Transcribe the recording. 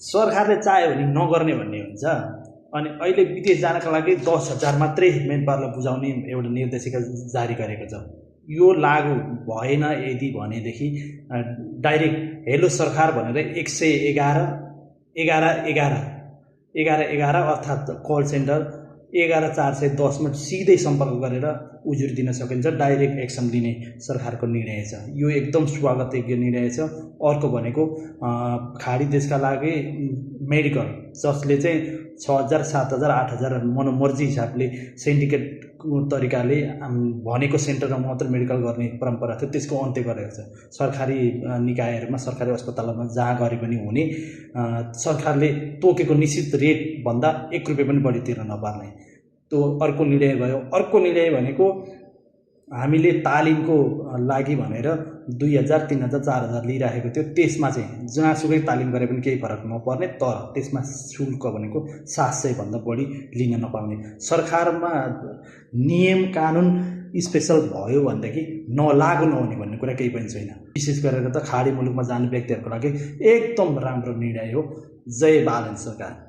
सरकारले चाह्यो भने नगर्ने भन्ने हुन्छ। अनि अहिले विदेश जानका लागि 10,000 मात्रै मेन पावरलाई बुझाउने एउटा निर्देशिका जारी गरेको छ। यो लागू भएन यदि भनेदेखि डाइरेक्ट हेलो सरकार भनेर 111 अर्थात् कल सेन्टर 11410 मा सिधै सम्पर्क गरेर उजुरी दिन सकिन्छ, डाइरेक्ट एक्सन लिने सरकारको निर्णय छ। यो एकदम स्वागतयोग्य निर्णय छ। अर्को भनेको खाडी देशका लागि मेडिकल, जसले चाहिँ 6,000 7,000 8,000 मनोमर्जी हिसाबले सिन्डिकेट तरिकाले भनेको सेन्टरमा मात्र मेडिकल गर्ने परम्परा थियो, त्यसको अन्त्य गरेको छ। सरकारी निकायहरूमा, सरकारी अस्पतालमा जहाँ गरे पनि हुने, सरकारले तोकेको निश्चित रेट भन्दा 1 रुपैयाँ पनि बढी तिर्न नपर्ने, त्यो अर्को निर्णय भयो। अर्को निर्णय भनेको हामीले तालिमको लागि भनेर 2,000 3,000 4,000 लिइराखेको थियो, त्यसमा चाहिँ जहाँसुकै तालिम गरे पनि केही फरक नपर्ने, तर त्यसमा शुल्क भनेको 700 भन्दा बढी लिन नपाउने। सरकारमा नियम कानुन स्पेशल भयो भनेदेखि नलागु नहुने भन्ने कुरा केही पनि छैन। विशेष गरेर त खाडी मुलुकमा जाने व्यक्तिहरूको लागि एकदम राम्रो निर्णय हो। जय बालन सरकार।